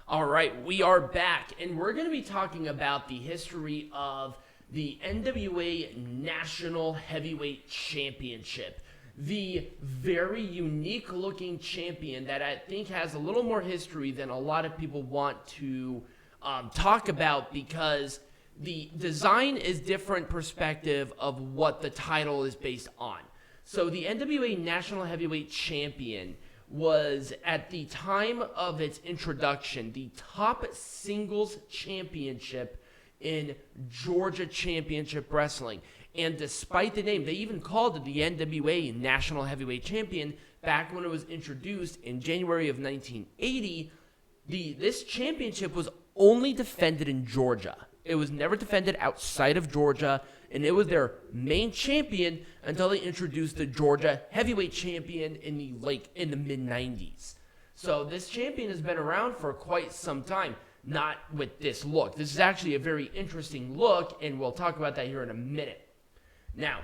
All right, we are back, and we're going to be talking about the history of the NWA National Heavyweight Championship. The very unique-looking champion that I think has a little more history than a lot of people want to talk about, because the design is different perspective of what the title is based on. So the NWA National Heavyweight Champion was, at the time of its introduction, the top singles championship in Georgia Championship Wrestling. And despite the name, they even called it the NWA National Heavyweight Champion back when it was introduced in January of 1980. This championship was only defended in Georgia. It was never defended outside of Georgia, and it was their main champion until they introduced the Georgia Heavyweight Champion in the mid-90s. So this champion has been around for quite some time, not with this look. This is actually a very interesting look, and we'll talk about that here in a minute. Now,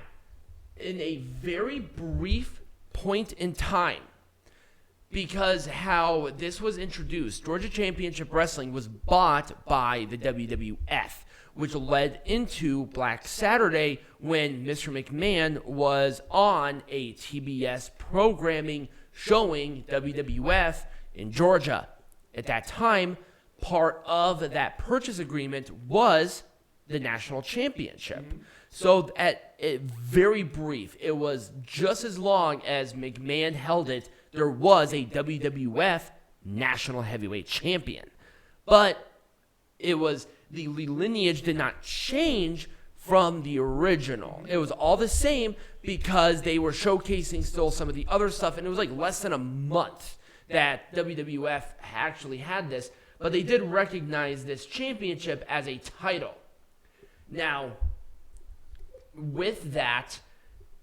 in a very brief point in time, because how this was introduced, Georgia Championship Wrestling was bought by the WWF, which led into Black Saturday when Mr. McMahon was on a TBS programming showing WWF in Georgia. At that time, part of that purchase agreement was the national championship. Mm-hmm. So very brief, it was just as long as McMahon held it, there was a WWF National Heavyweight Champion. But it was, the lineage did not change from the original. It was all the same because they were showcasing still some of the other stuff, and it was like less than a month that WWF actually had this, but they did recognize this championship as a title. Now, with that,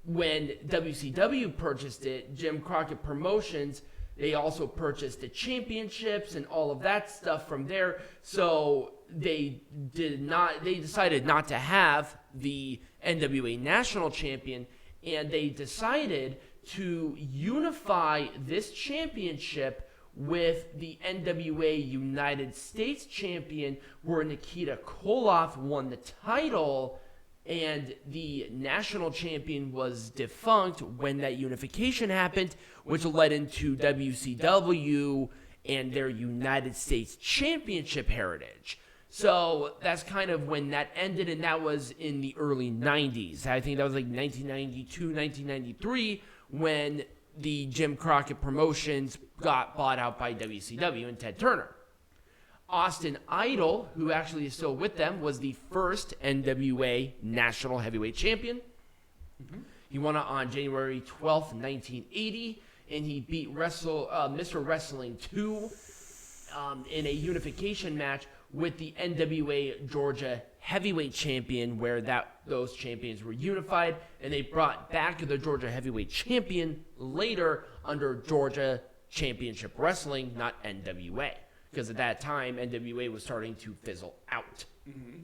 when WCW purchased it, Jim Crockett Promotions, they also purchased the championships and all of that stuff from there. So they decided not to have the NWA National Champion, and they decided to unify this championship with the NWA United States Champion, where Nikita Koloff won the title, and the national champion was defunct when that unification happened, which led into WCW and their United States Championship heritage. So that's kind of when that ended, and that was in the early 90s. I think that was like 1992, 1993, when the Jim Crockett Promotions got bought out by WCW and Ted Turner. Austin Idol, who actually is still with them, was the first NWA National Heavyweight Champion. Mm-hmm. He won it on January 12th, 1980, and he beat Mr. Wrestling 2 in a unification match with the NWA Georgia Heavyweight Champion, where those champions were unified, and they brought back the Georgia Heavyweight Champion later under Georgia Championship Wrestling, not NWA. Because at that time, NWA was starting to fizzle out. Mm-hmm.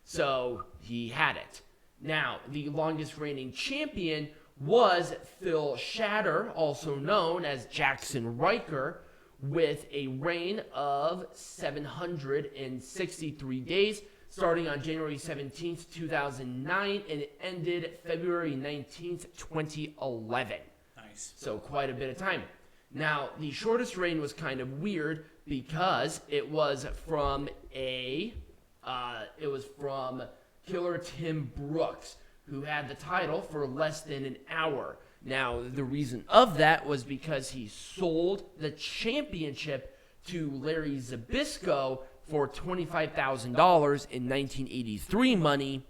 So he had it. Now, the longest reigning champion was Phil Shatter, also known as Jackson Riker, with a reign of 763 days, starting on January 17th, 2009, and it ended February 19th, 2011. Nice. So quite a bit of time. Now, the shortest reign was kind of weird, because it was from Killer Tim Brooks, who had the title for less than an hour. Now, the reason of that was because he sold the championship to Larry Zbyszko for $25,000 in 1983 money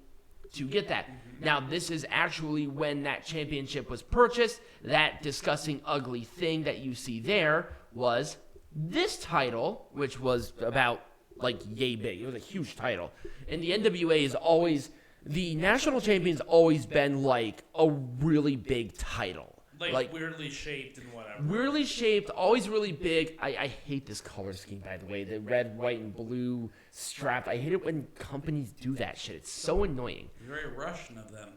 to get that. Mm-hmm. Now, this is actually when that championship was purchased. That disgusting, ugly thing that you see there was this title, which was about like yay big. It was a huge title. And the NWA is always, the national champion's always been like a really big title. Like weirdly shaped and whatever. Weirdly shaped, always really big. I hate this color scheme, by the way. The red, white, and blue strap. I hate it when companies do that shit. It's so annoying. Very Russian of them.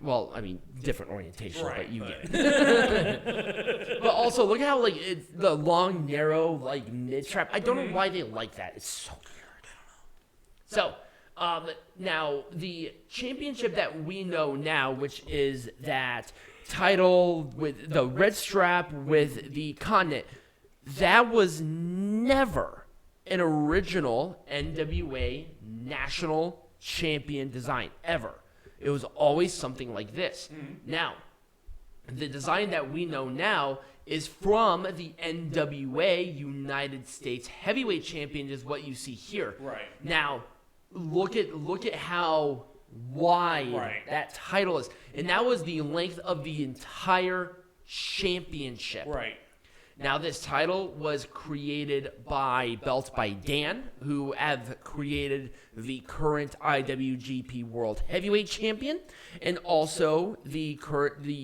Well, I mean, different orientation, right, but you get it. But also, look how, like, it's the long, narrow, like, mid-strap. I don't know why they like that. It's so weird. So, now, the championship that we know now, which is that title with the red strap with the continent, that was never an original NWA national champion design, ever. It was always something like this. Now, the design that we know now is from the NWA United States Heavyweight Champion, is what you see here. Right. Now, look at how wide that title is. And that was the length of the entire championship. Right. Now, this title was created by Dan, who have created the current IWGP World Heavyweight Champion, and also the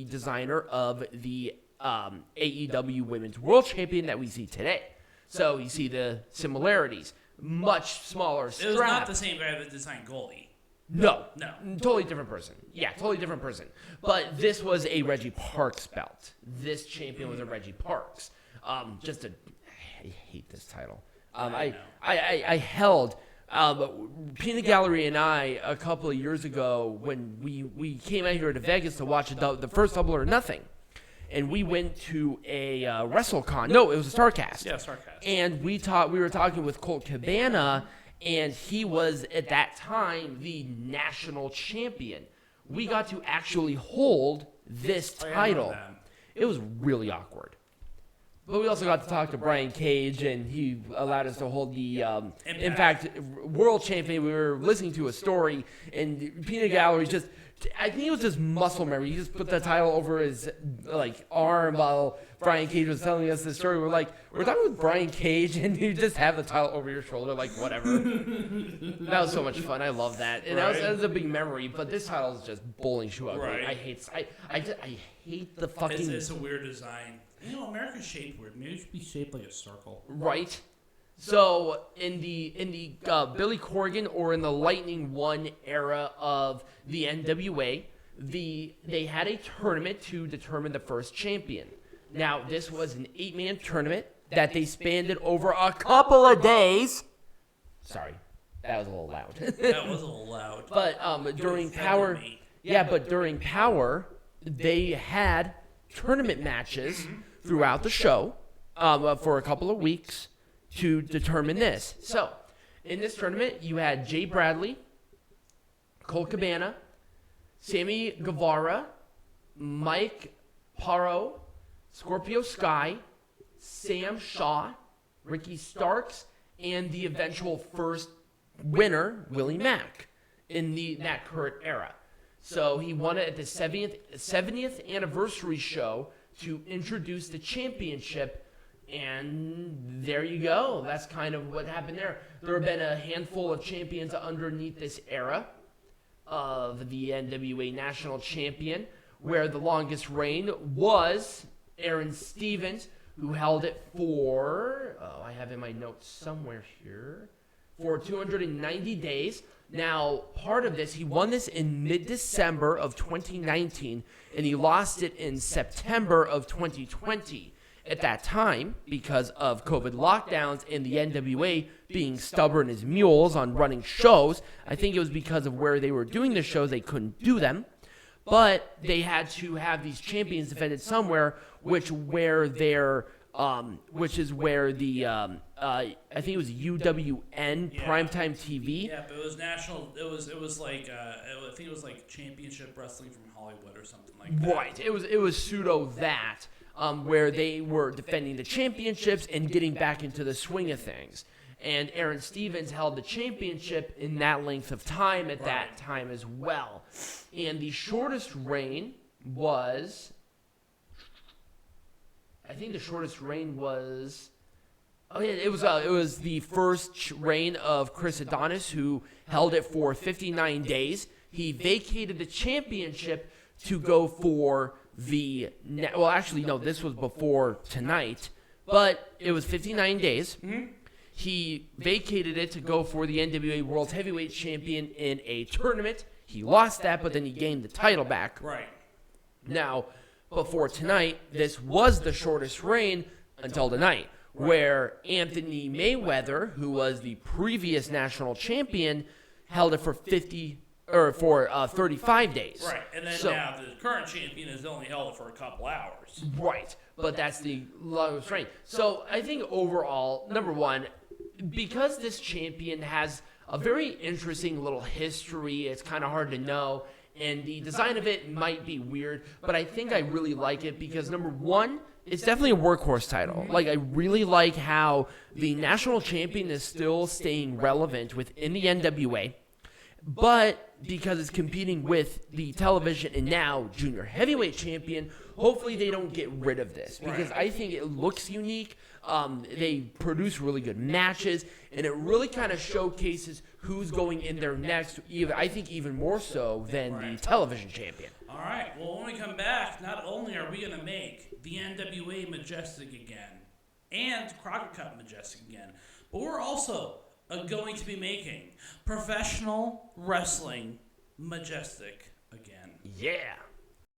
designer of the AEW Women's World Champion that we see today. So you see the similarities. Much smaller strap. It was not the same guy that designed Goldie. No. No. Totally different person. Yeah, totally different person. But this was a Reggie Parks belt. This champion was a Reggie Parks. I hate this title. I held Peanut Gallery and I a couple of years ago when we came out here to Vegas to watch the first Double or Nothing. And we went to a WrestleCon. No, it was a StarCast. Yeah, StarCast. And we were talking with Colt Cabana, and he was, at that time, the national champion. We got to actually hold this title. It was really awkward. But we also got to talk to Brian Cage, and he allowed us to hold the Impact World Champion. We were listening to a story, and Peanut Gallery just... I think it was just muscle memory. He just put the title over his arm while Brian Cage was telling us the story. We're talking with Brian Cage, and you just have the title over your shoulder, whatever. That was so much fun. I love that, and that was a big memory. But this title is just bowling shoe ugly. Right. I hate the fucking. It's a weird design. America's shaped weird. Maybe it should be shaped like a circle. Right. So in the Billy Corgan or in the Lightning One era of the NWA, they had a tournament to determine the first champion. Now, this was an 8-man tournament that they spanned over a couple of days. Sorry, that was a little loud. That was a little loud. But during Power, during Power, they had tournament matches throughout the show for a couple of weeks to determine this. So, in this tournament, you had Jay Bradley, Colt Cabana, Sammy Guevara, Mike Paro, Scorpio Sky, Sam Shaw, Ricky Starks, and the eventual first winner, Willie Mack, in that current era. So he won it at the 70th anniversary show to introduce the championship. And there you go. That's kind of what happened there. There have been a handful of champions underneath this era of the NWA National Champion, where the longest reign was Aron Stevens, who held it for, I have in my notes somewhere here, for 290 days. Now, part of this, he won this in mid-December of 2019, and he lost it in September of 2020. At that time, because of COVID lockdowns and the NWA being stubborn as mules on running shows, I think it was because of where they were doing the shows, they couldn't do them. But they had to have these champions defended somewhere, which is where the I think it was UWN Primetime TV. Yeah, but it was national. It was like I think it was like Championship Wrestling from Hollywood or something like that. Right. It was pseudo that. Where they were defending the championships and getting back into the swing of things. And Aron Stevens held the championship in that length of time at that time as well. And the shortest reign was... I think the shortest reign was... Oh, yeah, it was the first reign of Chris Adonis, who held it for 59 days. He vacated the championship to go for well, actually, no, this was before tonight, but it was 59 days. Mm-hmm. He vacated it to go for the NWA World Heavyweight Champion in a tournament. He lost that, but then he gained the title back. Right. Now, before tonight, this was the shortest reign until tonight, where Anthony Mayweather, who was the previous national champion, held it for 35 days. Right, and then now the current champion has only held it for a couple hours. Right, but that's the longest reign. So I think overall, number one, because this champion has a very interesting little history, it's kind of hard to know, and the design of it might be weird, but I think I really like it because, number one, it's definitely a workhorse title. Like, I really like how the national champion is still staying relevant within the NWA, but because it's competing with the television and now junior heavyweight champion, hopefully they don't get rid of this because I think it looks unique. They produce really good matches, and it really kind of showcases who's going in there next, I think even more so than the television champion. All right, well, when we come back, not only are we going to make the NWA majestic again and Crockett Cup majestic again, but we're also going to be making professional wrestling majestic again. Yeah.